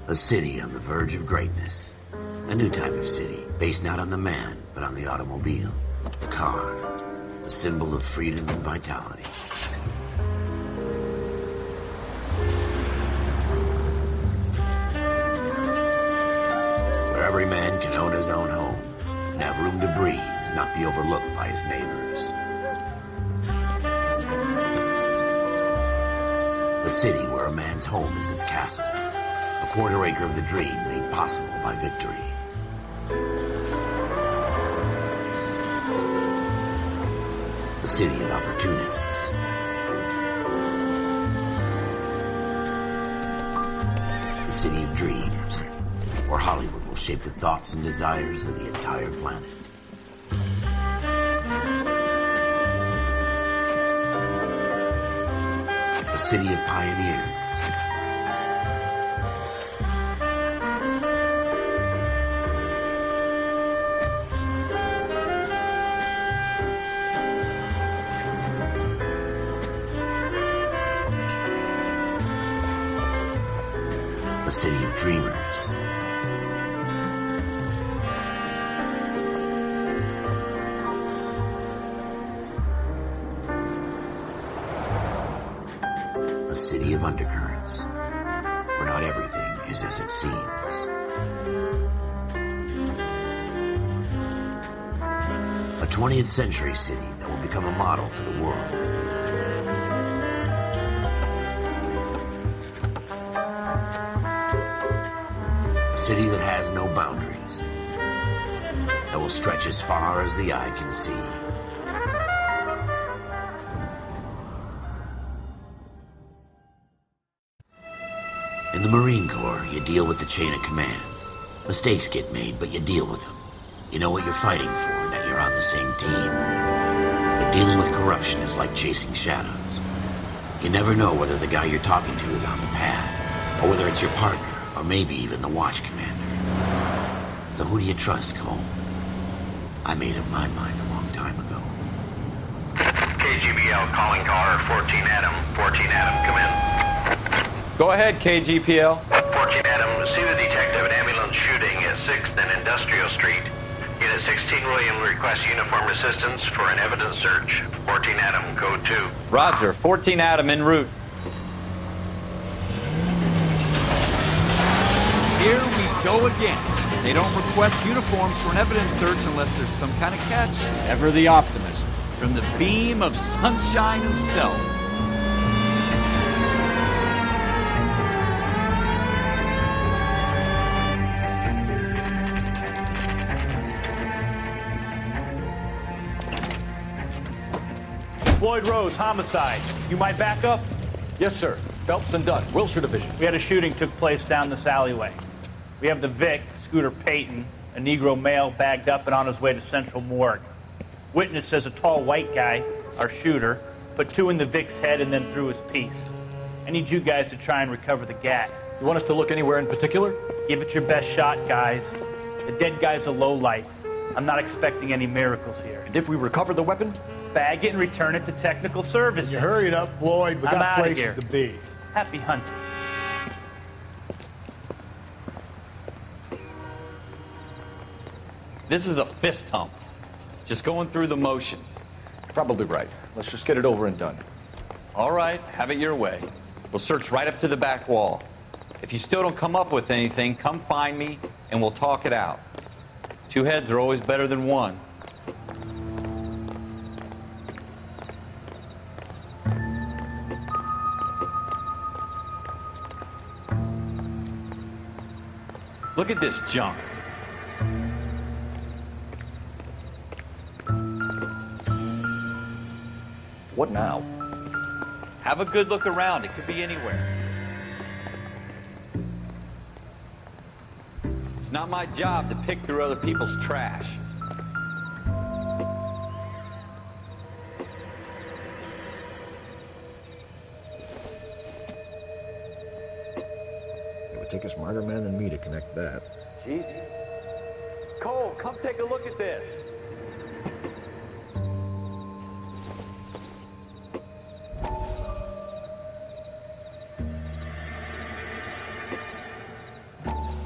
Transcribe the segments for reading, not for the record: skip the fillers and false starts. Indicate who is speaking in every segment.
Speaker 1: A city on the verge of greatness. A new type of city, based not on the man, but on the automobile. The car. A symbol of freedom and vitality. Where every man can own his own home, and have room to breathe, and not be overlooked by his neighbors. A city where a man's home is his castle. A quarter acre of the dream made possible by victory. A city of opportunists. A city of dreams, where Hollywood will shape the thoughts and desires of the entire planet. A city of pioneers. A city of dreamers. A city of undercurrents, where not everything is as it seems. A 20th century city that will become a model for the world. A city that has no boundaries, that will stretch as far as the eye can see. In the Marine Corps, you deal with the chain of command. Mistakes get made, but you deal with them. You know what you're fighting for, and that you're on the same team. But dealing with corruption is like chasing shadows. You never know whether the guy you're talking to is on the pad, or whether it's your partner, or maybe even the watch commander. So who do you trust, Cole? I made up my mind a long time ago.
Speaker 2: KGBL calling caller 14 Adam. 14 Adam, come in.
Speaker 3: Go ahead, KGPL.
Speaker 2: 14 Adam, see the detective at ambulance shooting at 6th and Industrial Street. Unit 16 William requests uniform assistance for an evidence search. 14 Adam, code 2.
Speaker 3: Roger, 14 Adam en route.
Speaker 4: Here we go again. They don't request uniforms for an evidence search unless there's some kind of catch.
Speaker 5: Ever the optimist.
Speaker 4: From the beam of sunshine himself.
Speaker 6: Floyd Rose, homicide. You might back up?
Speaker 5: Yes, sir. Phelps and Dunn, Wilshire Division.
Speaker 6: We had a shooting took place down this alleyway. We have the Vic, Scooter Payton, a Negro male bagged up and on his way to Central Morgue. Witness says a tall white guy, our shooter, put 2 in the Vic's head and then threw his piece. I need you guys to try and recover the gat.
Speaker 5: You want us to look anywhere in particular?
Speaker 6: Give it your best shot, guys. The dead guy's a lowlife. I'm not expecting any miracles here.
Speaker 5: And if we recover the weapon?
Speaker 6: Bag it and return it to technical services.
Speaker 7: You hurry it up, Floyd. We
Speaker 6: I'm
Speaker 7: got
Speaker 6: outta
Speaker 7: places
Speaker 6: here.
Speaker 7: to be.
Speaker 6: Happy hunting.
Speaker 3: This is a fist hump. Just going through the motions.
Speaker 5: Probably right. Let's just get it over and done.
Speaker 3: All right, have it your way. We'll search right up to the back wall. If you still don't come up with anything, come find me and we'll talk it out. 2 heads are always better than 1. Look at this junk.
Speaker 5: What now?
Speaker 3: Have a good look around. It could be anywhere. It's not my job to pick through other people's trash.
Speaker 8: It would take a smarter man than me to connect that.
Speaker 5: Jesus. Cole, come take a look at this.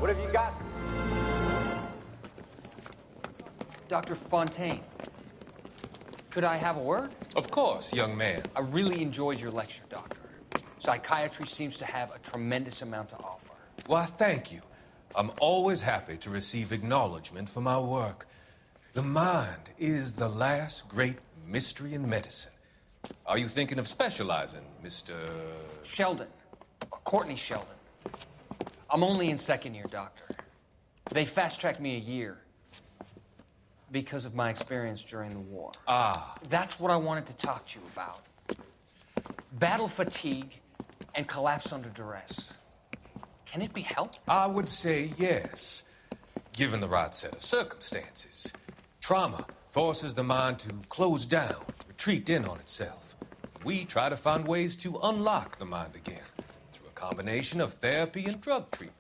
Speaker 5: What have you got?
Speaker 7: Dr. Fontaine, could I have a word?
Speaker 9: Of course, young man.
Speaker 7: I really enjoyed your lecture, Doctor. Psychiatry seems to have a tremendous amount to offer.
Speaker 9: Why, thank you. I'm always happy to receive acknowledgement for my work. The mind is the last great mystery in medicine. Are you thinking of specializing, Mr.
Speaker 7: Sheldon, or Courtney Sheldon. I'm only in second year, Doctor. They fast-tracked me a year because of my experience during the war.
Speaker 9: Ah.
Speaker 7: That's what I wanted to talk to you about. Battle fatigue and collapse under duress. Can it be helped?
Speaker 9: I would say yes, given the right set of circumstances. Trauma forces the mind to close down, retreat in on itself. We try to find ways to unlock the mind again through a combination of therapy and drug treatment.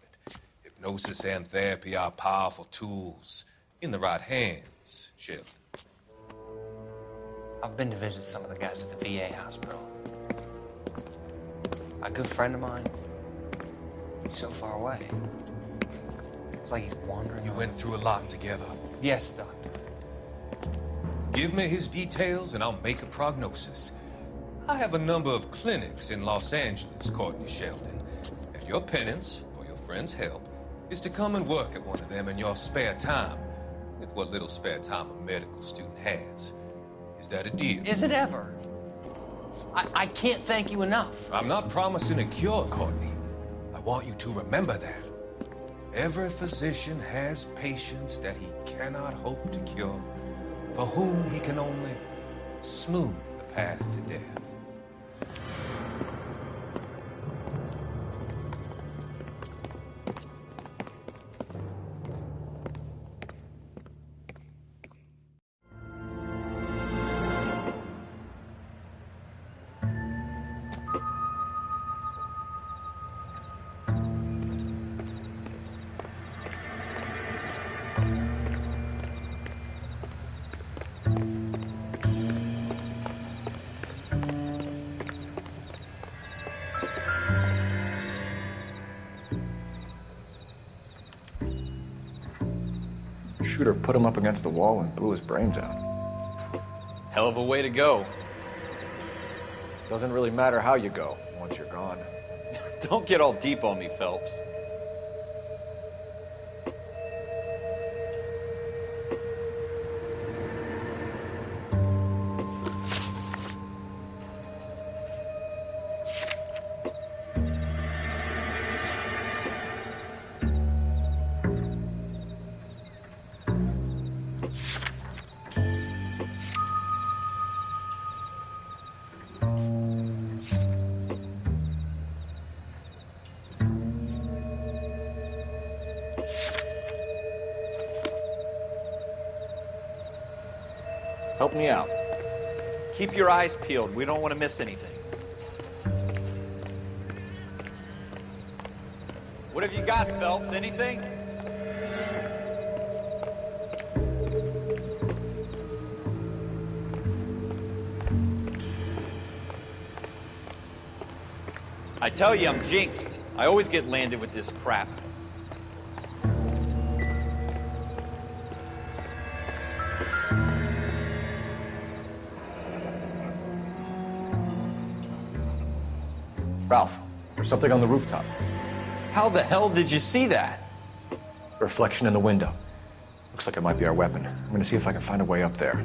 Speaker 9: Hypnosis and therapy are powerful tools in the right hands, Sheldon.
Speaker 7: I've been to visit some of the guys at the VA hospital. A good friend of mine, he's so far away. It's like he's wandering.
Speaker 9: You went through a lot together.
Speaker 7: Yes, Doctor.
Speaker 9: Give me his details and I'll make a prognosis. I have a number of clinics in Los Angeles, Courtney Sheldon. And your penance, for your friend's help, is to come and work at one of them in your spare time, with what little spare time a medical student has. Is that a deal?
Speaker 7: Is it ever? I can't thank you enough.
Speaker 9: I'm not promising a cure, Courtney. I want you to remember that. Every physician has patients that he cannot hope to cure, for whom he can only smooth the path to death.
Speaker 8: Shooter put him up against the wall and blew his brains out.
Speaker 3: Hell of a way to go.
Speaker 8: Doesn't really matter how you go once you're gone.
Speaker 3: Don't get all deep on me, Phelps.
Speaker 8: Help me out.
Speaker 3: Keep your eyes peeled. We don't want to miss anything. What have you got, Phelps? Anything? I tell you, I'm jinxed. I always get landed with this crap.
Speaker 8: Ralph, there's something on the rooftop.
Speaker 3: How the hell did you see that?
Speaker 8: A reflection in the window. Looks like it might be our weapon. I'm gonna see if I can find a way up there.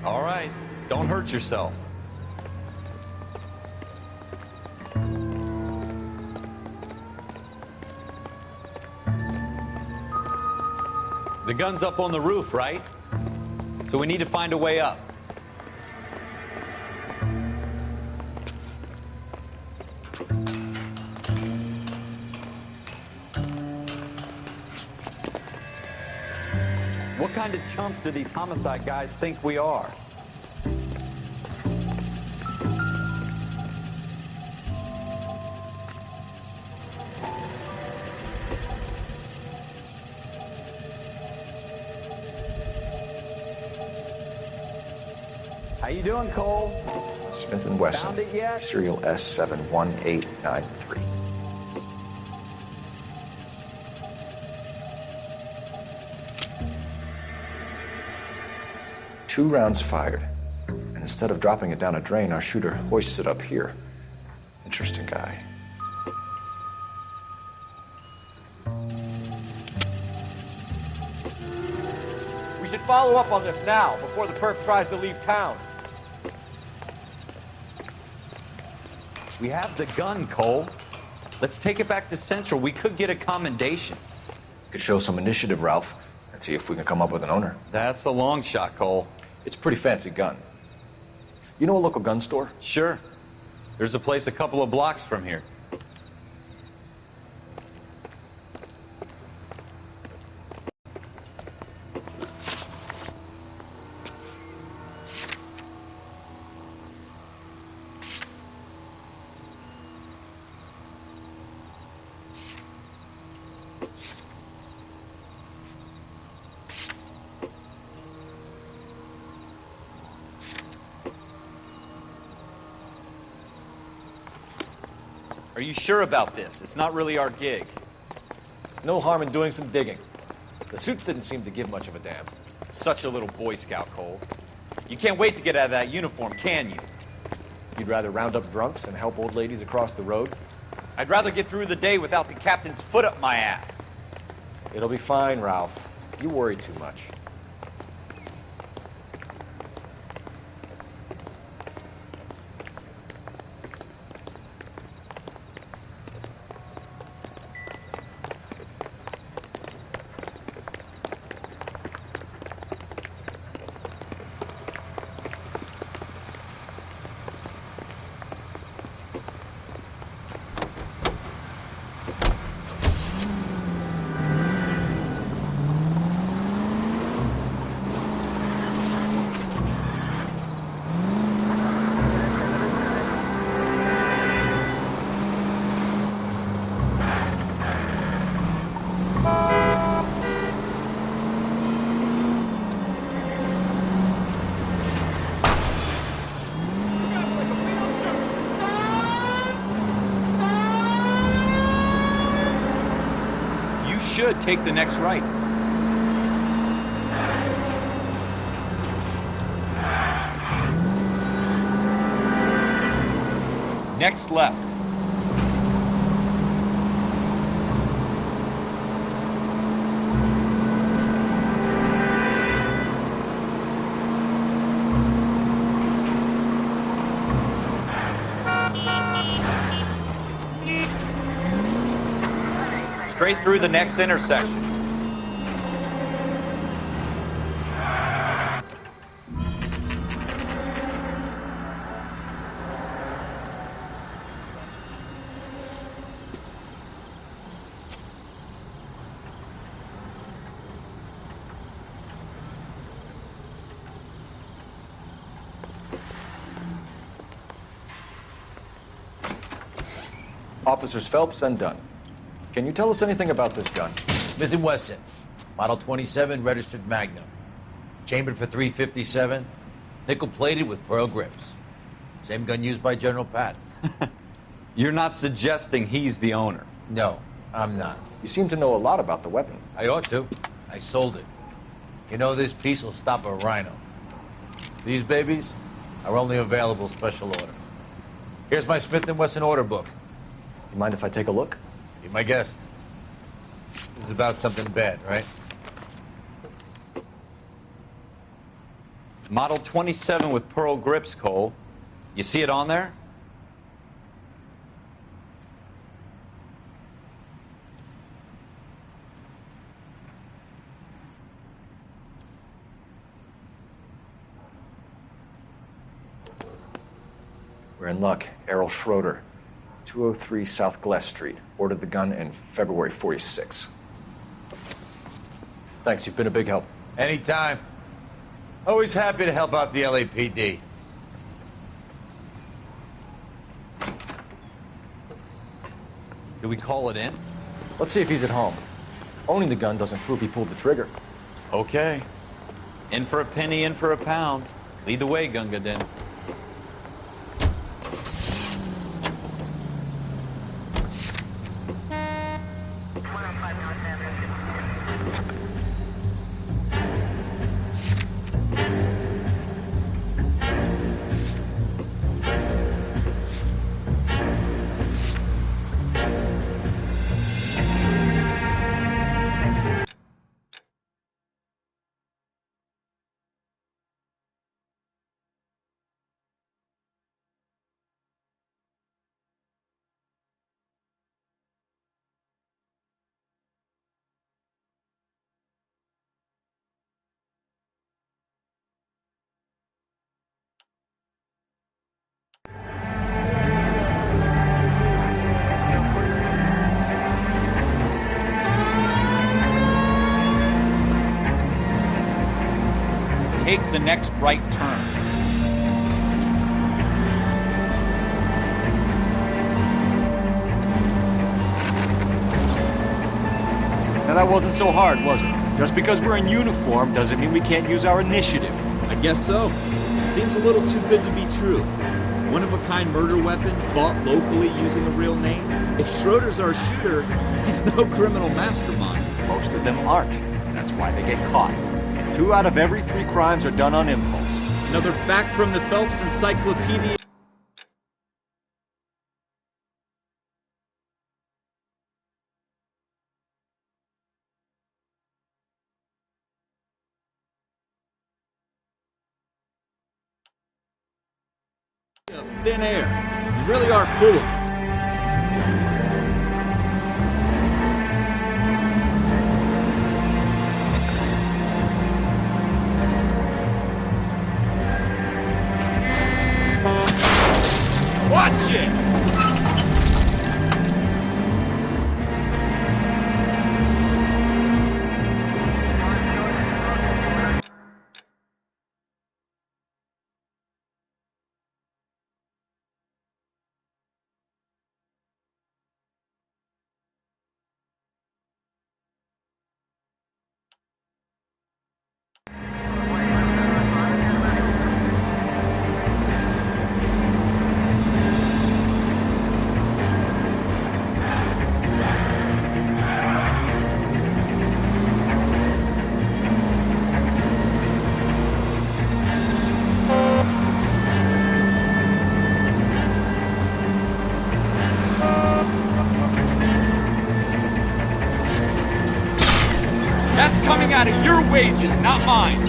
Speaker 3: All right, don't hurt yourself. The gun's up on the roof, right? So we need to find a way up. What kind of chumps do these homicide guys think we are? How you doing, Cole?
Speaker 8: Smith & Wesson,
Speaker 3: Found it yet?
Speaker 8: serial S71893. 2 rounds fired. And instead of dropping it down a drain, our shooter hoists it up here. Interesting guy.
Speaker 10: We should follow up on this now, before the perp tries to leave town.
Speaker 3: We have the gun, Cole. Let's take it back to Central. We could get a commendation.
Speaker 8: Could show some initiative, Ralph, and see if we can come up with an owner.
Speaker 3: That's a long shot, Cole.
Speaker 8: It's a pretty fancy gun. You know a local gun store?
Speaker 3: Sure. There's a place a couple of blocks from here. Are you sure about this? It's not really our gig.
Speaker 10: No harm in doing some digging. The suits didn't seem to give much of a damn.
Speaker 3: Such a little Boy Scout, Cole. You can't wait to get out of that uniform, can you?
Speaker 10: You'd rather round up drunks and help old ladies across the road?
Speaker 3: I'd rather get through the day without the captain's foot up my ass.
Speaker 10: It'll be fine, Ralph. You worry too much.
Speaker 3: Should take the next right. Next left. Straight through the next intersection.
Speaker 8: Officers Phelps and Dunn. Can you tell us anything about this gun?
Speaker 11: Smith & Wesson, Model 27, registered Magnum. Chambered for .357, nickel-plated with pearl grips. Same gun used by General Patton.
Speaker 3: You're not suggesting he's the owner?
Speaker 11: No, I'm not.
Speaker 8: You seem to know a lot about the weapon.
Speaker 11: I ought to. I sold it. You know, this piece will stop a rhino. These babies are only available special order. Here's my Smith & Wesson order book.
Speaker 8: You mind if I take a look?
Speaker 11: Be my guest. This is about something bad, right?
Speaker 3: Model 27 with pearl grips, Cole. You see it on there?
Speaker 8: We're in luck. Errol Schroeder, 203 South Glass Street. Ordered the gun in February '46. Thanks, you've been a big help.
Speaker 11: Anytime. Always happy to help out the LAPD.
Speaker 3: Do we call it in?
Speaker 8: Let's see if he's at home. Owning the gun doesn't prove he pulled the trigger.
Speaker 3: Okay. In for a penny, in for a pound. Lead the way, Gunga Din.
Speaker 4: take the next right turn.
Speaker 10: Now that wasn't so hard, was it? Just because we're in uniform doesn't mean we can't use our initiative.
Speaker 4: I guess so. Seems a little too good to be true. One-of-a-kind murder weapon bought locally using a real name? If Schroeder's our shooter, he's no criminal mastermind.
Speaker 10: Most of them aren't. That's why they get caught. 2 out of every 3 crimes are done on impulse.
Speaker 4: Another fact from the Phelps Encyclopedia. Of thin air. You really are full of it. Watch it! That's coming out of your wages, not mine.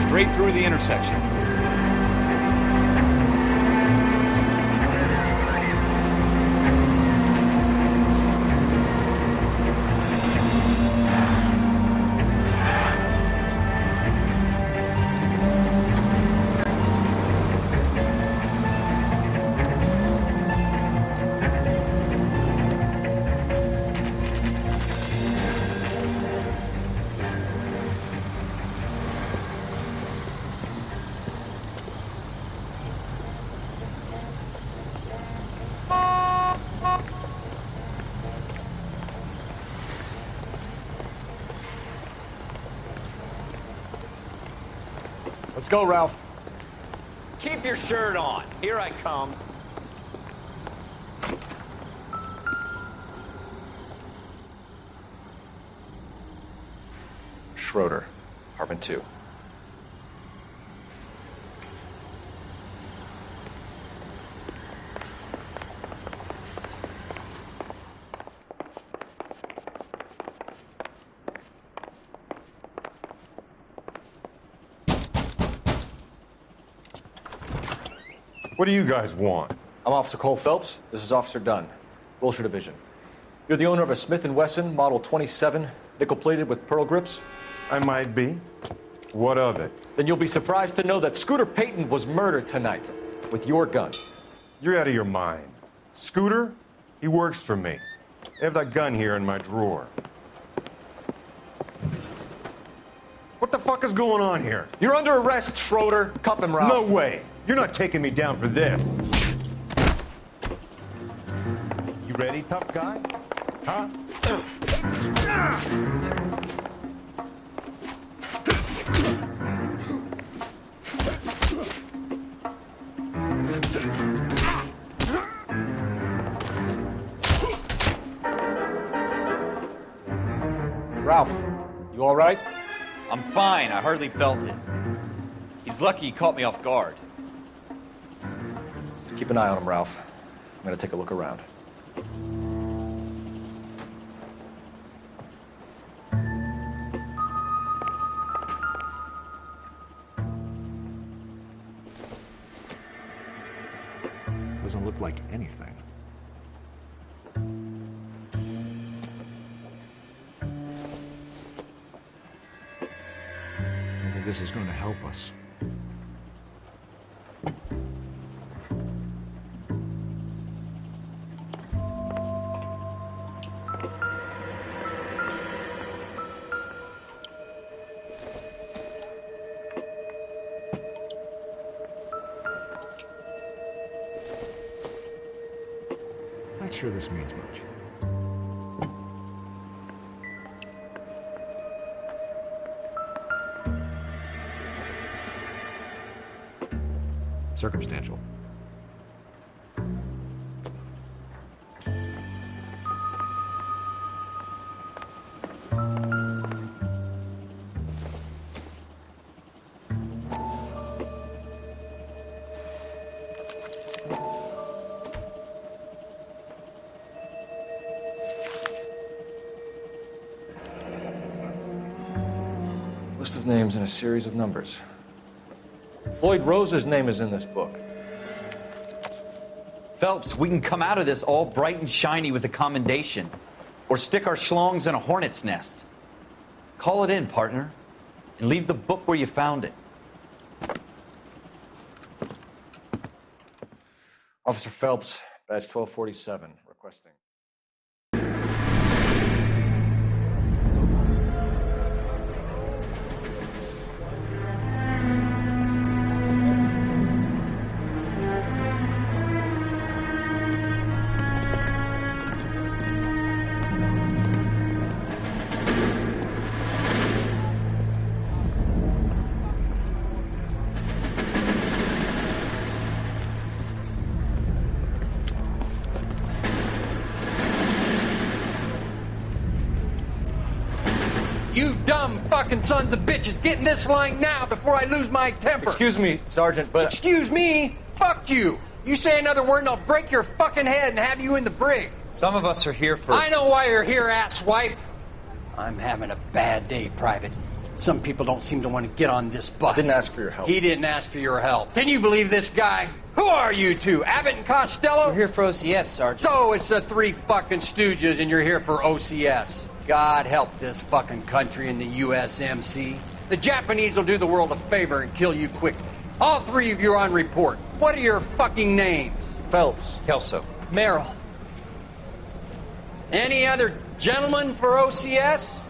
Speaker 4: Straight through the intersection.
Speaker 10: Let's go, Ralph.
Speaker 3: Keep your shirt on. Here I come.
Speaker 8: Schroeder, apartment 2.
Speaker 12: What do you guys want?
Speaker 8: I'm Officer Cole Phelps. This is Officer Dunn, Wilshire Division. You're the owner of a Smith & Wesson Model 27, nickel-plated with pearl grips?
Speaker 12: I might be. What of it?
Speaker 8: Then you'll be surprised to know that Scooter Payton was murdered tonight with your gun.
Speaker 12: You're out of your mind. Scooter? He works for me. I have that gun here in my drawer. What the fuck is going on here?
Speaker 8: You're under arrest, Schroeder. Cuff him, Ralph.
Speaker 12: No way. You're not taking me down for this. You ready, tough guy? Huh?
Speaker 10: Ralph, you all right?
Speaker 3: I'm fine. I hardly felt it. He's lucky he caught me off guard.
Speaker 8: Keep an eye on him, Ralph. I'm gonna take a look around.
Speaker 10: Doesn't look like anything. think this is going to help us. Not sure this means much. Circumstantial.
Speaker 8: List of names and a series of numbers. Floyd Rose's name is in this book.
Speaker 3: Phelps, we can come out of this all bright and shiny with a commendation, or stick our schlongs in a hornet's nest. Call it in, partner, and leave the book where you found it.
Speaker 8: Officer Phelps, badge 1247, requesting.
Speaker 7: You dumb fucking sons of bitches, get in this line now before I lose my temper.
Speaker 8: Excuse me, Sergeant, but...
Speaker 7: Excuse me? Fuck you. You say another word and I'll break your fucking head and have you in the brig.
Speaker 3: Some of us are here for...
Speaker 7: I know why you're here, asswipe. I'm having a bad day, Private. Some people don't seem to want to get on this bus.
Speaker 8: I didn't ask for your help.
Speaker 7: He didn't ask for your help. Can you believe this guy? Who are you two? Abbott and Costello?
Speaker 13: We're here for OCS, Sergeant.
Speaker 7: So it's the three fucking stooges and you're here for OCS. God help this fucking country and the USMC. The Japanese will do the world a favor and kill you quickly. All three of you are on report. What are your fucking names?
Speaker 8: Phelps.
Speaker 3: Kelso.
Speaker 13: Merrill.
Speaker 7: Any other gentlemen for OCS?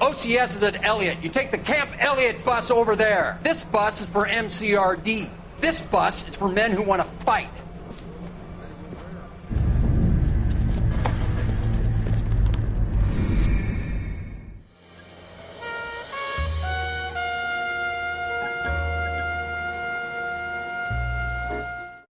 Speaker 7: OCS is at Elliott. You take the Camp Elliott bus over there. This bus is for MCRD. This bus is for men who want to fight.